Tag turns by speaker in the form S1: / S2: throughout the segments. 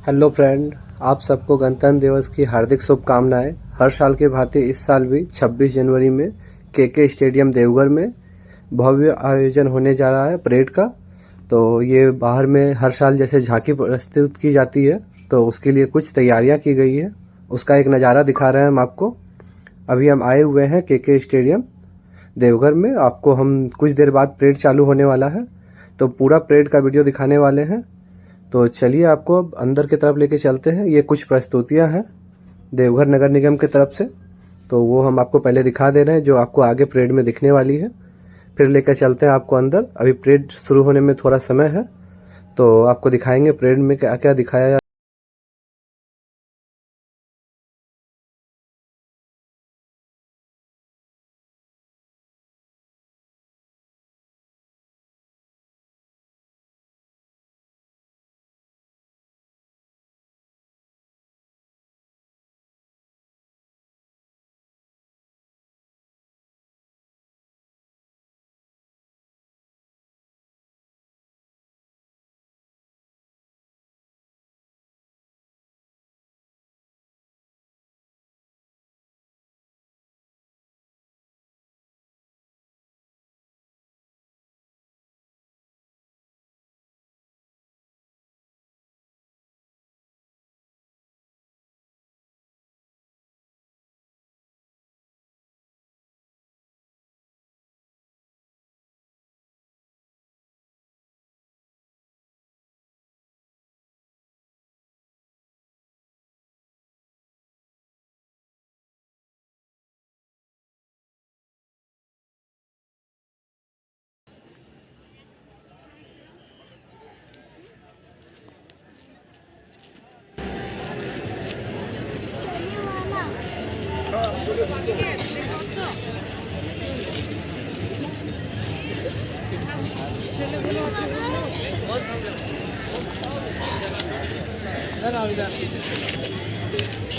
S1: Hello friend, आप सबको गणतंत्र दिवस की हार्दिक शुभकामनाएं। हर साल के भांति इस साल भी 26 जनवरी में केके स्टेडियम देवघर में भव्य आयोजन होने जा रहा है परेड का। तो ये बाहर में हर साल जैसे झांकी प्रस्तुत की जाती है, तो उसके लिए कुछ तैयारियां की गई है। उसका एक नज़ारा दिखा रहे हैं हम आपको। अभी हम आए हुए हैं केके स्टेडियम देवघर में। आपको हम कुछ देर बाद परेड चालू होने वाला है, तो पूरा परेड का वीडियो दिखाने वाले हैं। तो चलिए आपको अब अंदर की तरफ लेके चलते हैं। ये कुछ प्रस्तुतियां हैं देवघर नगर निगम की तरफ से, तो वो हम आपको पहले दिखा दे रहे हैं, जो आपको आगे परेड में दिखने वाली है। फिर लेकर चलते हैं आपको अंदर। अभी परेड शुरू होने में थोड़ा समय है, तो आपको दिखाएंगे परेड में क्या क्या दिखाया जाए।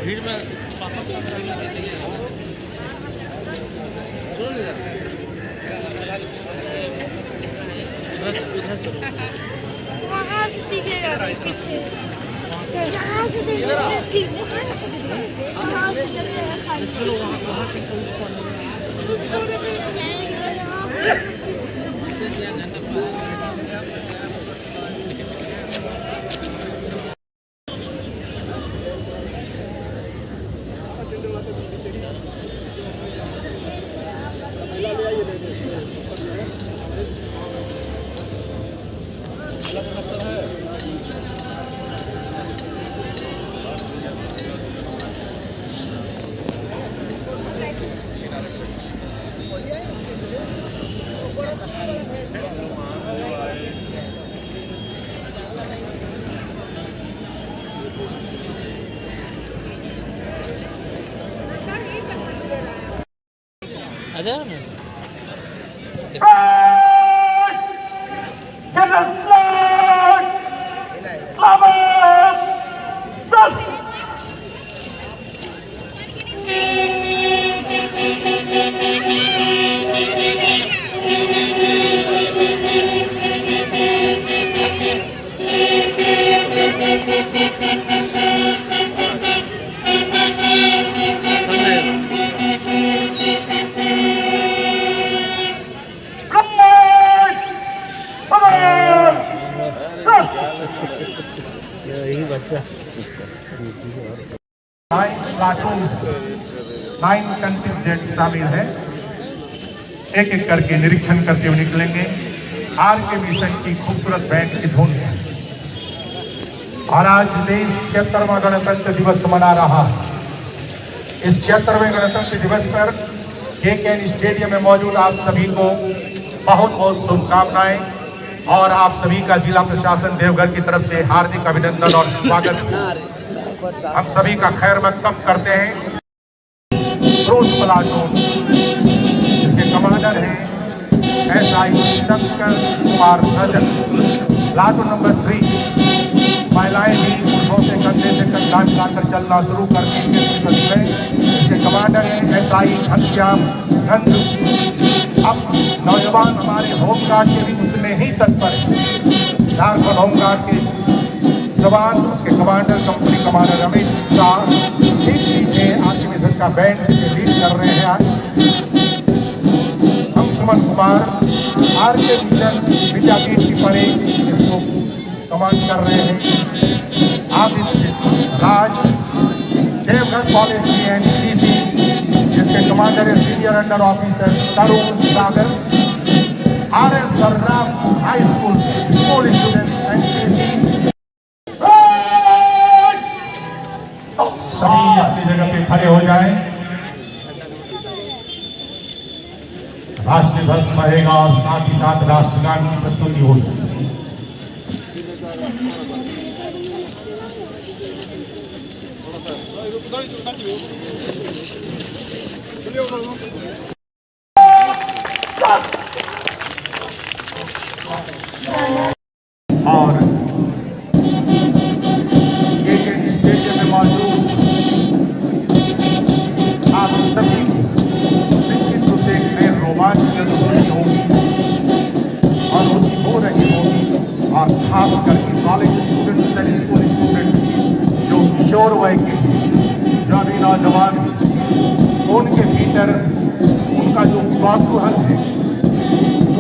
S2: भीड़ में सुनो इधर
S3: वहाँ से दिखेगा पीछे, यहाँ से दिखेगा ठीक, वहाँ से लगेगा खाली।
S2: चलो वहाँ के उसको आजा यही बच्चा
S4: 9 कंटिजेंट शामिल है। एक एक करके निरीक्षण करते हुए निकलेंगे आर के मिशन की खूबसूरत बैंड की धुन से। और आज देश 76वां गणतंत्र दिवस मना रहा है। इस 76वें गणतंत्र दिवस पर केके स्टेडियम में मौजूद आप सभी को बहुत बहुत शुभकामनाएं और आप सभी का जिला प्रशासन देवघर की तरफ से हार्दिक अभिनंदन और स्वागत हम सभी का खैर मकदम करते हैं। क्रूज प्लाटून जिसके कमांडर हैं SI शंकर कुमार नजर, प्लाटून नंबर 3 महिलाएं भी पुरुषों से कंधे से कंधा मिलाकर चलना शुरू कर देंगे। इसके कमांडर हैं SI घनश्याम गंज। अब नौजवान हमारे होमगार्ड के भी उतने ही तत्पर हैं। झारखंड होमगार्ड के जवान के commander company commander Ramesh Shah ठीक पीछे आर्मी मिशन का बैंड लीड कर रहे हैं आज Anshuman Kumar R K mission Vidyapeeth की परेड इसको कमांड कर रहे हैं। आदित्य राज देवघर कॉलेज की एनसीसी जिसके कमांडर है senior under officer Tarun Sagar R S Sarraf high school school student NCC सभी अपनी जगह पे खड़े हो जाएं। राष्ट्रीय ध्वज फहरेगा और साथ ही साथ राष्ट्रगान की प्रस्तुति होगी। और ये स्टेडियम में मौजूद आप सभी निश्चित रूप से एक नए रोमांच की अनुभूति होगी और उसकी हो रही होगी। और खास करके कॉलेज स्टूडेंट स्कूल स्टूडेंट जो किशोर वय के जो अभी नौजवान उनके भीतर उनका जो कौतूहल है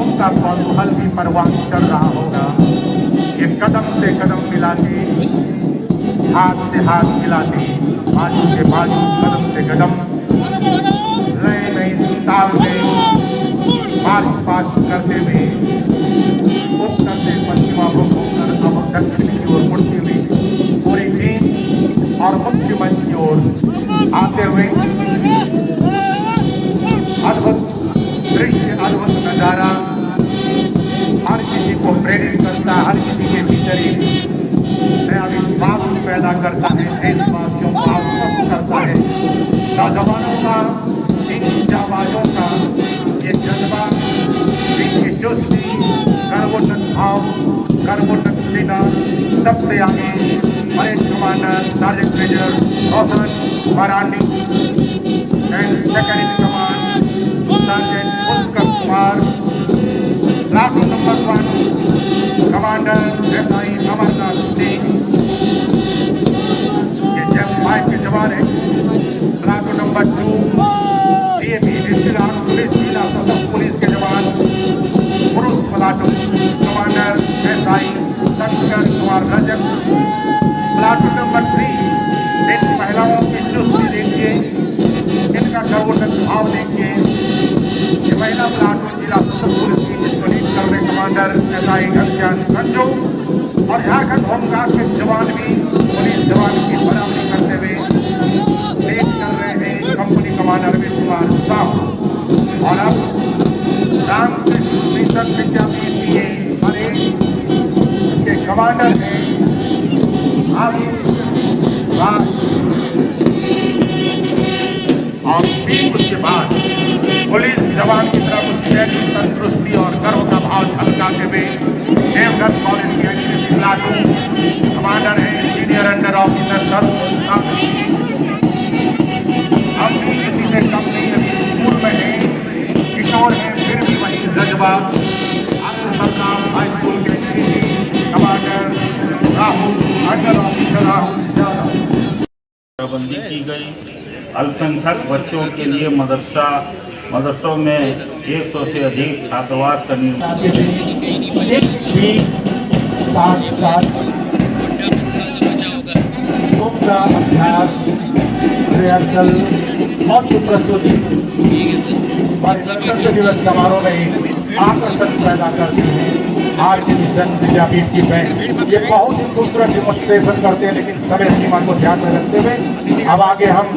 S4: उनका कौतूहल भी परवान चढ़ रहा होगा। ये कदम से कदम मिलाते हाथ से हाथ मिलाते बाजू से बाजू कदम से कदम नए नए ताल में मार्च पास्ट करते हुए उत्तर से पश्चिमाभिमुख होकर अब दक्षिण की ओर मुड़ती हुई पूरी टीम और मुख्य मंच की ओर आते हुए अद्भुत दृश्य अद्भुत नजारा हर किसी को प्रेरित करता है, हर किसी के भीतर एक नया विश्वास पैदा करता है, देशवासियों को आश्वस्त करता है। नौजवानों का इन जाबाजों का ये जज्बा इनकी चुस्ती गर्वोन्नत भाव गर्वोन्नत सेना सबसे आगे parade commander sergeant major Roshan Marandi and second in command sergeant Utkarsh Kumar platoon number 1 commander SI Amarnath Singh ये जेफ 5 के जवान हैं। Platoon number 2 DAP vigilance police जिला सशस्त्र पुलिस के जवान पुरुष platoon commander SI Shankar Kumar Rajak. Platoon number 3 इन महिलाओं की चुस्ती देखिए, इनका गर्वोन्नत भाव देखिए। ये महिला प्लाटून जिला सशस्त्र पुलिस की जिसको लीड कर रहे कमांडर एसआई घनश्याम संजू और झारखंड होमगार्ड के जवान भी पुलिस जवान की बराबरी करते हुए लीड कर रहे हैं कंपनी कमांडर रमेश कुमार साहू। और अब रामकृष्ण मिशन विद्यापीठ के परेड के कमांडर हैं और फिर उसके बाद पुलिस जवान की तरफ उसकी तंदुरुस्ती और गर्व का भाव झलकाते हुए देवघर कॉलेज की एनसीसी प्लाटून कमांडर है सीनियर अंडर ऑफिसर तरुण सागर। हम भी किसी से कम नहीं, अभी स्कूल में है, किशोर है, फिर भी वही जज्बा हाई स्कूल के NCC commander Rahul under officer Rahul Yadav.
S5: बंदी की गई अल्पसंख्यक बच्चों के लिए मदरसों में 100 से अधिक छात्रावास का निर्माण
S4: साथ साथ उनका अभ्यास रिहर्सल और प्रस्तुति गणतंत्र दिवस समारोह में आकर्षण पैदा करते हैं। आर के मिशन विद्यापीठ की बैंड ये बहुत ही खूबसूरत डिमोन्स्ट्रेशन करते हैं, लेकिन समय सीमा को ध्यान में रखते हुए अब आगे हम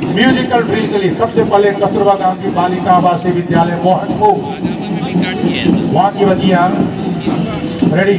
S4: म्यूजिकल ड्रिल के लिए सबसे पहले कस्तूरबा गांधी बालिका आवासीय विद्यालय मोहनपुर वहां की बच्चियां रेडी।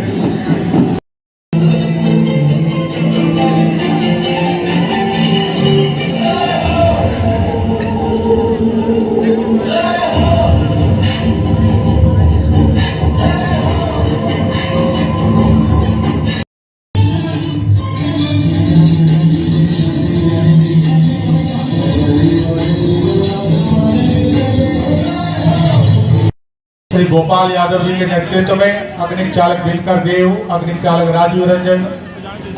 S4: श्री गोपाल यादव जी के नेतृत्व में अग्निक चालक दिनकर देव, अग्निक चालक राजीव रंजन,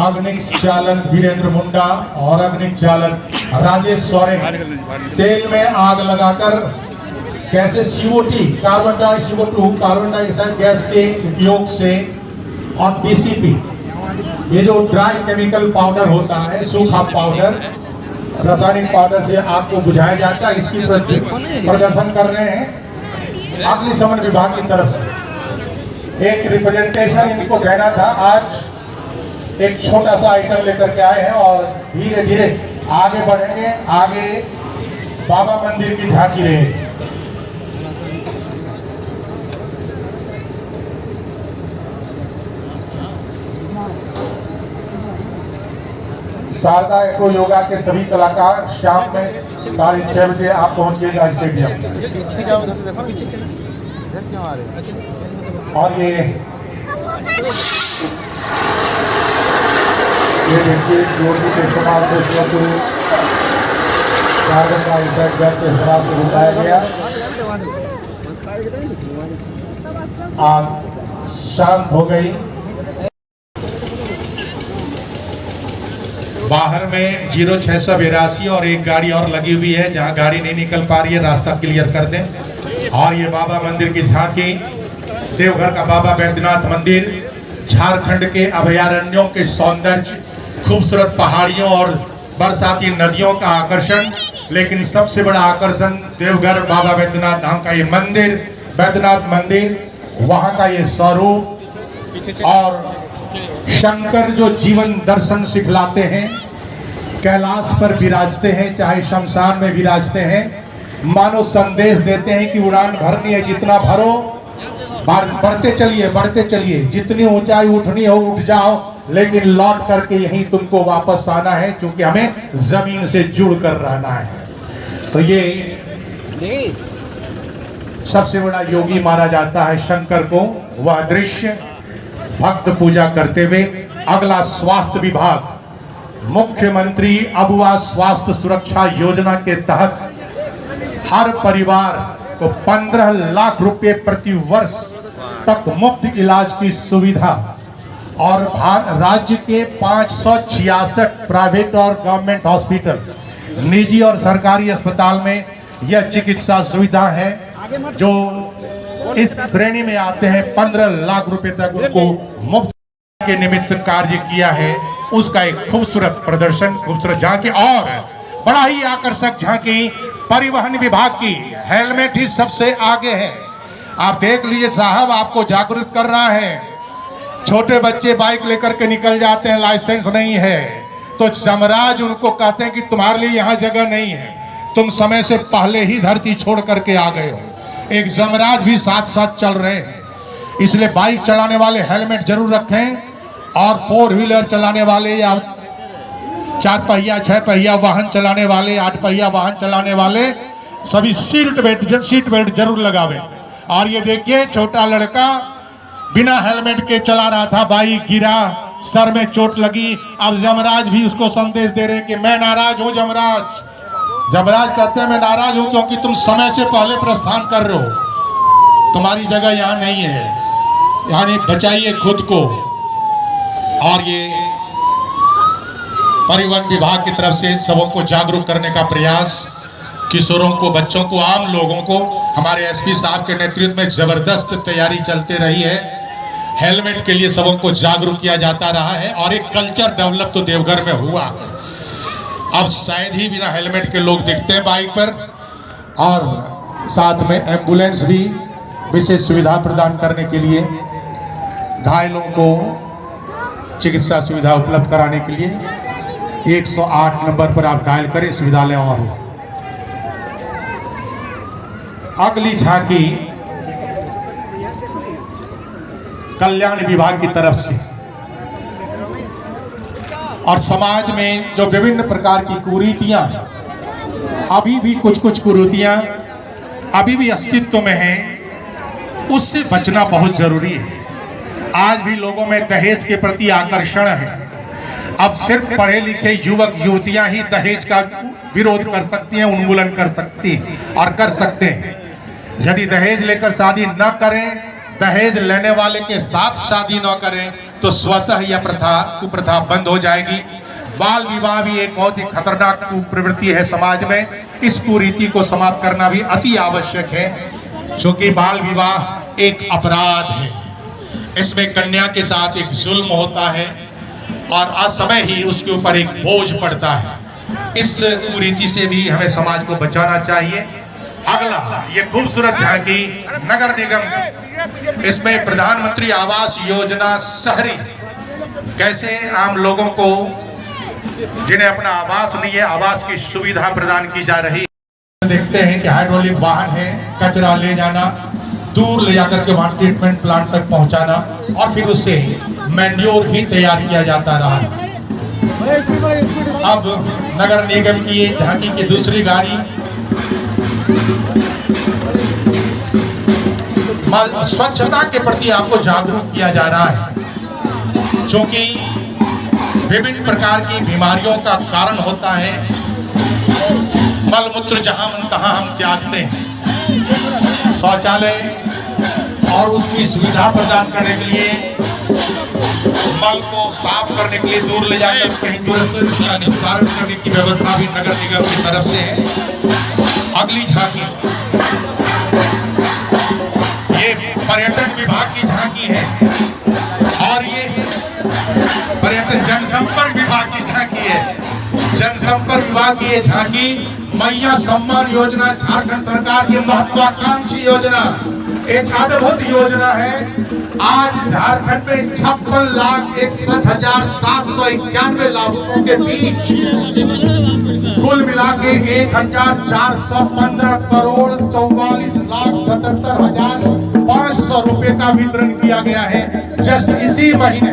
S4: अग्निक चालक वीरेंद्र मुंडा और अग्निक चालक राजेश सोरेन तेल में आग लगाकर कैसे CO2 कार्बन डाइऑक्साइड गैस के उपयोग से और DCP ये जो ड्राई केमिकल पाउडर होता है, सूखा पाउडर, रासायनिक पाउडर से आग को बुझाया जाता है, इसकी प्रदर्शन कर रहे हैं अग्निशमन विभाग की तरफ से। एक रिप्रेजेंटेशन इनको कहना था, आज एक छोटा सा आइटम लेकर के आए हैं और धीरे धीरे आगे बढ़ेंगे। आगे बाबा मंदिर की झांकी रहेगी। शारदा एको योगा के सभी कलाकार शाम में 6:30 बजे आप पहुंचिएगा स्टेडियम। और ये देखिए जोड़ी के इस्तेमाल से कार्बन डाइऑक्साइड गैस के इस्तेमाल से बताया गया। आग शांत हो गई। बाहर में 0682 और एक गाड़ी और लगी हुई है, जहां गाड़ी नहीं निकल पा रही है, रास्ता क्लियर कर दें। और ये बाबा मंदिर की झांकी, देवघर का बाबा बैद्यनाथ मंदिर, झारखंड के अभयारण्यों के सौंदर्य, खूबसूरत पहाड़ियों और बरसाती नदियों का आकर्षण, लेकिन सबसे बड़ा आकर्षण देवघर बाबा बैद्यनाथ धाम का ये मंदिर, बैद्यनाथ मंदिर, वहां का ये स्वरूप और शंकर जो जीवन दर्शन सिखलाते हैं, कैलाश पर विराजते हैं, चाहे शमशान में विराजते हैं, मानो संदेश देते हैं कि उड़ान भरनी है, जितना भरो बढ़ते चलिए, जितनी ऊंचाई उठनी हो उठ जाओ, लेकिन लौट करके यहीं तुमको वापस आना है, क्योंकि हमें जमीन से जुड़ कर रहना है। तो ये सबसे बड़ा योगी माना जाता है शंकर को। वह दृश्य भक्त पूजा करते हुए। अगला स्वास्थ्य विभाग, मुख्यमंत्री अबुआ स्वास्थ्य सुरक्षा योजना के तहत हर परिवार को 15 लाख रुपए प्रति वर्ष तक मुफ्त इलाज की सुविधा और राज्य के 566 प्राइवेट और गवर्नमेंट हॉस्पिटल, निजी और सरकारी अस्पताल में यह चिकित्सा सुविधा है। जो इस श्रेणी में आते हैं 15 लाख रुपए तक उनको मुफ्त के निमित्त कार्य किया है। उसका एक खूबसूरत प्रदर्शन, खूबसूरत झांकी और बड़ा ही आकर्षक झांकी परिवहन विभाग की। हेलमेट ही सबसे आगे है। आप देख लीजिए साहब, आपको जागरूक कर रहा है। छोटे बच्चे बाइक लेकर के निकल जाते हैं, लाइसेंस नहीं है, तो जमराज उनको कहते हैं कि तुम्हारे लिए यहाँ जगह नहीं है, तुम समय से पहले ही धरती छोड़ करके आ गए हो। एक जमराज भी साथ साथ चल रहे हैं। इसलिए बाइक चलाने वाले हेलमेट जरूर रखें और 4 व्हीलर चलाने वाले या 4 पहिया 6 पहिया वाहन चलाने वाले, 8 पहिया वाहन चलाने वाले सभी सीट बेल्ट जरूर लगावें। और ये देखिए, छोटा लड़का बिना हेलमेट के चला रहा था, बाइक गिरा, सर में चोट लगी। अब जमराज भी उसको संदेश दे रहे हैं कि मैं नाराज हूं। जमराज कहते हैं मैं नाराज हूं क्योंकि तुम समय से पहले प्रस्थान कर रहे हो, तुम्हारी जगह यहाँ नहीं है, यानी बचाइए खुद को। और ये परिवहन विभाग की तरफ से सबों को जागरूक करने का प्रयास, किशोरों को, बच्चों को, आम लोगों को, हमारे एसपी साहब के नेतृत्व में जबरदस्त तैयारी चलती रही है। हेलमेट के लिए सबों को जागरूक किया जाता रहा है और एक कल्चर डेवलप तो देवघर में हुआ है। अब शायद ही बिना हेलमेट के लोग दिखते हैं बाइक पर। और साथ में एम्बुलेंस भी विशेष सुविधा प्रदान करने के लिए, घायलों को चिकित्सा सुविधा उपलब्ध कराने के लिए 108 नंबर पर आप डायल करें, सुविधा लें। और अगली झांकी कल्याण विभाग की तरफ से। और समाज में जो विभिन्न प्रकार की कुरीतियां, अभी भी कुछ कुरीतियां अभी भी अस्तित्व में हैं, उससे बचना बहुत जरूरी है। आज भी लोगों में दहेज के प्रति आकर्षण है। अब सिर्फ पढ़े लिखे युवक युवतियां ही दहेज का विरोध कर सकती हैं, उन्मूलन कर सकती हैं और कर सकते हैं। यदि दहेज लेकर शादी न करें, दहेज लेने वाले के साथ शादी न करें, तो स्वतः यह कुप्रथा बंद हो जाएगी। बाल विवाह भी एक बहुत ही खतरनाक कुप्रवृत्ति है समाज में। इस कुरीति को समाप्त करना भी अति आवश्यक है, क्योंकि बाल विवाह एक अपराध है। इसमें कन्या के साथ एक जुल्म होता है और असमय ही उसके ऊपर एक बोझ पड़ता है। इस कुरीति से भी हमें समाज को बचाना चाहिए। अगला ये खूबसूरत झांकी नगर निगम, इसमें प्रधानमंत्री आवास योजना शहरी, कैसे आम लोगों को जिन्हें अपना आवास नहीं है आवास की सुविधा प्रदान की जा रही। देखते हैं कि हाइड्रोलिक वाहन है, कचरा ले जाना, दूर ले जाकर के वहां ट्रीटमेंट प्लांट तक पहुंचाना और फिर उससे मैन्योर भी तैयार किया जाता रहा। अब नगर निगम की झांकी की दूसरी गाड़ी स्वच्छता के प्रति आपको जागरूक किया जा रहा है, क्योंकि विभिन्न प्रकार की बीमारियों का कारण होता है मल मूत्र, जहां मन तहां हम त्यागते हैं। शौचालय और उसकी सुविधा प्रदान करने के लिए, मल को साफ करने के लिए दूर ले जाकर कहीं तुरंत उसका निस्तारण करने की व्यवस्था भी नगर निगम की तरफ से है। अगली झांकी ये पर्यटन विभाग की झांकी है और ये पर्यटन जनसंपर्क विभाग की झांकी है। जनसंपर्क विभाग की ये झांकी मैया सम्मान योजना, झारखंड सरकार की महत्वाकांक्षी योजना, एक अद्भुत योजना है। आज झारखंड में 56,61,791 लाभुकों के बीच कुल मिला के 1,415 करोड़ 44,77,500 रुपए का वितरण किया गया है। जस्ट इसी महीने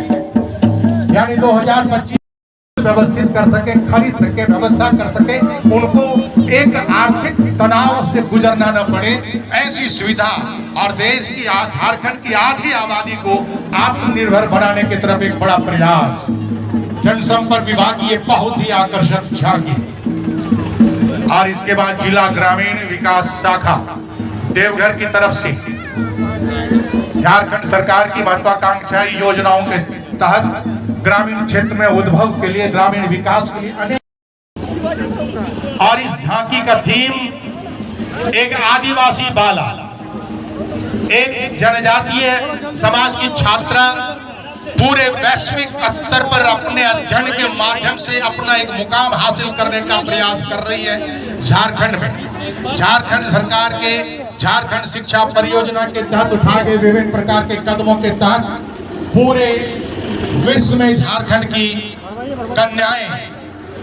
S4: यानी 2025 व्यवस्थित कर सके, खरीद सके, व्यवस्था कर सके, उनको एक आर्थिक तनाव से गुजरना न पड़े, ऐसी सुविधा और देश की झारखंड की आधी आबादी को आत्मनिर्भर बनाने की तरफ एक बड़ा प्रयास जनसंपर्क विभाग की ये बहुत ही आकर्षक झांकी। और इसके बाद जिला ग्रामीण विकास शाखा देवघर की तरफ से झारखंड सरकार की महत्वाकांक्षी योजनाओं के तहत ग्रामीण क्षेत्र में उद्भव के लिए, ग्रामीण विकास के लिए अनेक, और इस झांकी का थीम एक आदिवासी बाला, एक जनजातीय समाज की छात्रा पूरे वैश्विक स्तर पर अपने अध्ययन के माध्यम से अपना एक मुकाम हासिल करने का प्रयास कर रही है झारखंड में। झारखंड सरकार के झारखंड शिक्षा परियोजना के तहत उठाए गए विभिन्न प्रकार के कदमों के तहत पूरे विश्व में झारखंड की कन्याएं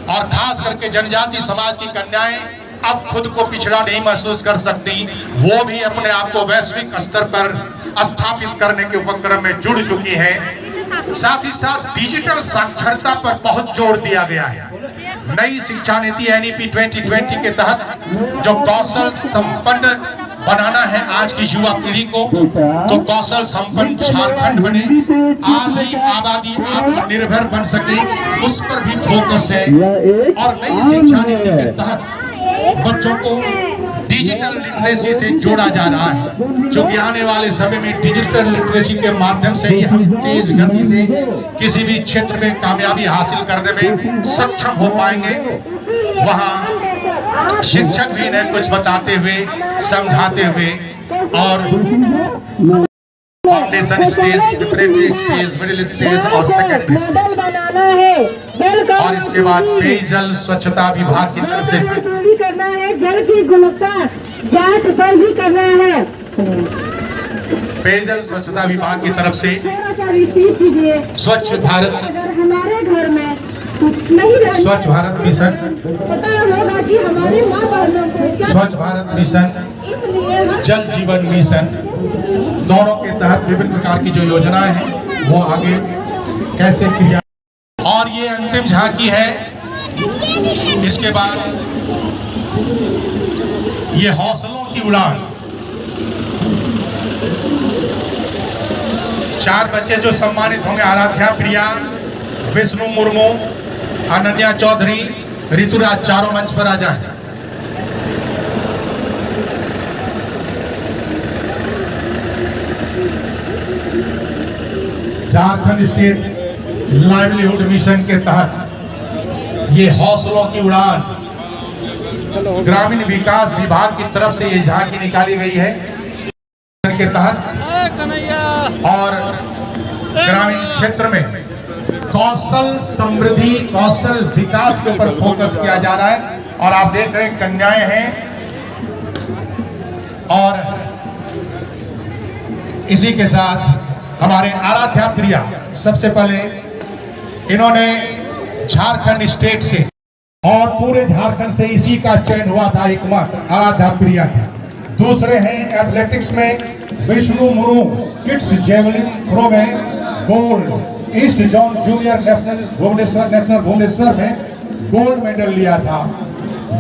S4: और खास करके जनजाति समाज की कन्याएं अब खुद को पिछड़ा नहीं महसूस कर सकती, वो भी अपने आप को वैश्विक स्तर पर स्थापित करने के उपक्रम में जुड़ चुकी है। साथ ही साथ डिजिटल साक्षरता पर बहुत जोर दिया गया है। नई शिक्षा नीति NEP 2020 के तहत जो कौशल संपन्न बनाना है आज की युवा पीढ़ी को, तो कौशल संपन्न झारखंड बने, आधी आबादी आत्मनिर्भर बन सके, उस पर भी फोकस है। और नई शिक्षा नीति के तहत बच्चों को डिजिटल लिटरेसी से जोड़ा जा रहा है, जो कि आने वाले समय में डिजिटल लिटरेसी के माध्यम से ही हम तेज गति से किसी भी क्षेत्र में कामयाबी हासिल करने में सक्षम हो पाएंगे। वहाँ शिक्षक भी इन्हें कुछ बताते हुए, समझाते हुए, और foundation stage, preparatory stage, middle stage और सेकेंडरी स्टेज, और इसके बाद पेयजल स्वच्छता विभाग की तरफ से
S6: करना है, जल की गुणवत्ता जांच पर भी करना है।
S4: पेयजल स्वच्छता विभाग की तरफ से स्वच्छ भारत,
S6: अगर हमारे घर में नहीं
S4: स्वच्छ भारत मिशन,
S6: पता होगा कि हमारे माँ बहनों को
S4: स्वच्छ भारत मिशन, जल जीवन मिशन, दोनों के तहत विभिन्न प्रकार की जो योजनाएं हैं वो आगे कैसे क्रिया। और ये अंतिम झांकी है। इसके बाद ये हौसलों की उड़ान, 4 बच्चे जो सम्मानित होंगे, आराध्या प्रिया, विष्णु मुर्मू, अनन्या चौधरी, ऋतुराज, चारों मंच पर आ जाए। झारखंड स्टेट लाइवलीहुड मिशन के तहत ये हौसलों की उड़ान ग्रामीण विकास विभाग की तरफ से ये झांकी निकाली गई है के तहत, और ग्रामीण क्षेत्र में कौशल समृद्धि, कौशल विकास के ऊपर फोकस किया जा रहा है। और आप देख रहे हैं कन्याएं हैं, और इसी के साथ हमारे आराध्या प्रिया, सबसे पहले इन्होंने झारखंड स्टेट से और पूरे झारखंड से इसी का चयन हुआ था, एकमात्र आराध्या प्रिया था। दूसरे हैं एथलेटिक्स में Vishnu Murmu, kids javelin throw में gold, east zone junior national Bhubaneswar में गोल्ड मेडल लिया था।